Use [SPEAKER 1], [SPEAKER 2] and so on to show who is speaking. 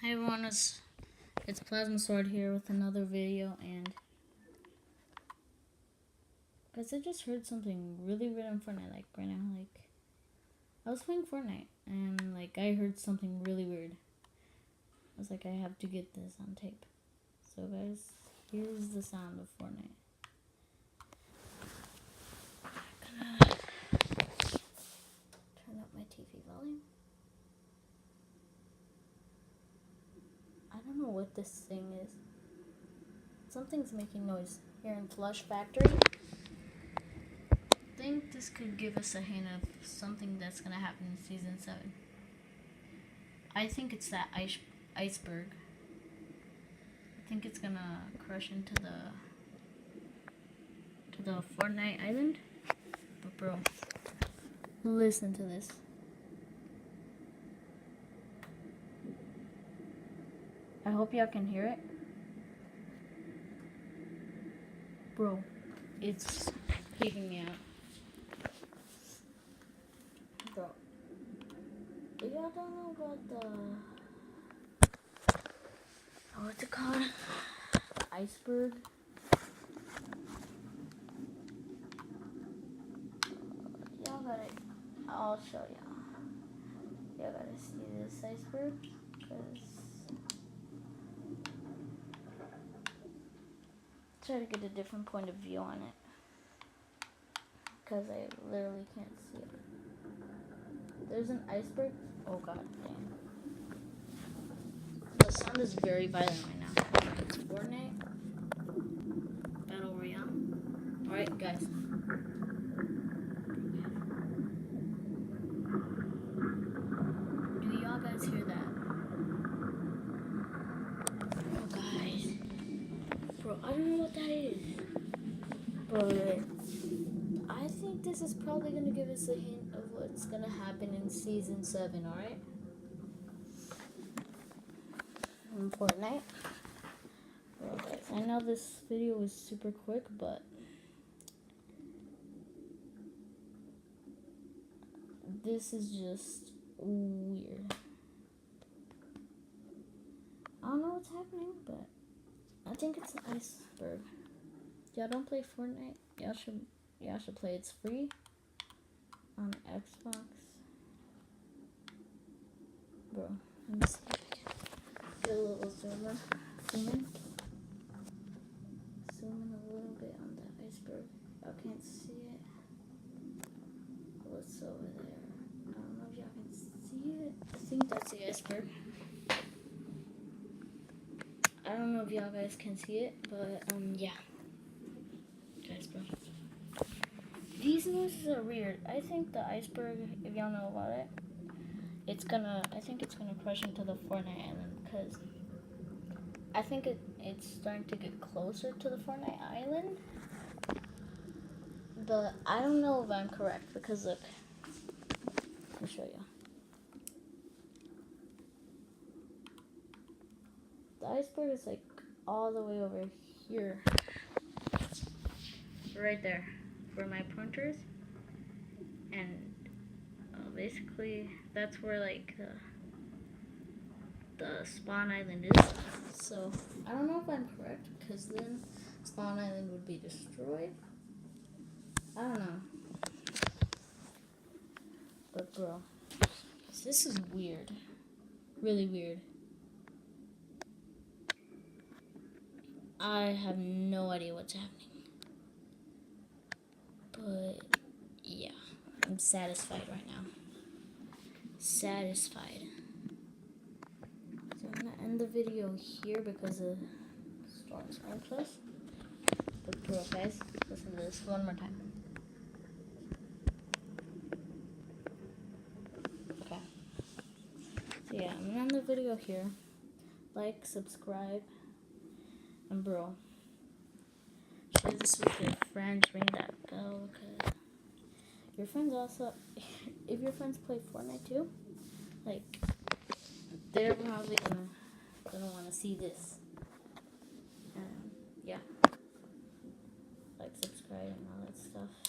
[SPEAKER 1] Hey everyone, it's Plasma Sword here with another video, and guys, I just heard something really weird on Fortnite, like right now. Like, I was playing Fortnite, and like I heard something really weird. I was like, I have to get this on tape. So guys, here's the sound of Fortnite. I'm gonna turn up my TV volume. I don't know what this thing is. Something's making noise here in Flush Factory. I think this could give us a hint of something that's gonna happen in season 7. I think it's that iceberg. I think it's gonna crush into the Fortnite island. But bro, listen to this. I hope y'all can hear it. Bro, it's creeping me out. Bro, y'all don't know about what's it called? Iceberg. Y'all gotta, I'll show y'all. Y'all gotta see this iceberg, cause try to get a different point of view on it, cause I literally can't see it. There's an iceberg. Oh god damn. The sound is very violent right now. It's Fortnite Battle Royale. Alright guys. Do y'all guys hear that? Oh guys. Bro, I don't know what that is. But I think this is probably gonna give us a hint of what's gonna happen in season 7, alright? In Fortnite. Well, guys, I know this video was super quick, but this is just weird. I don't know what's happening, but I think it's an iceberg. Y'all don't play Fortnite? Y'all should play. It's free on Xbox. Bro, let me see if I can get a little zoom in. Zoom in a little bit on that iceberg. Y'all can't see it. What's over there? I don't know if y'all can see it. I think that's the iceberg. I don't know if y'all guys can see it, but yeah. Guys, bro. These noises are weird. I think the iceberg, if y'all know about it, I think it's gonna crush into the Fortnite island, because I think it's starting to get closer to the Fortnite island. But I don't know if I'm correct, because look, let me show you. The iceberg is like all the way over here. Right there, where my pointer is. And basically, that's where like the spawn island is. So I don't know if I'm correct, because then spawn island would be destroyed. I don't know. But bro, this is weird. Really weird. I have no idea what's happening. But yeah, I'm satisfied right now. Satisfied. So I'm gonna end the video here because the storm's going close. But bro, guys, listen to this one more time. Okay. So yeah, I'm gonna end the video here. Like, subscribe, and bro, share this with your friends. Ring that bell, because your friends also, if your friends play Fortnite too, like, they're probably gonna want to see this. Yeah, like, subscribe and all that stuff.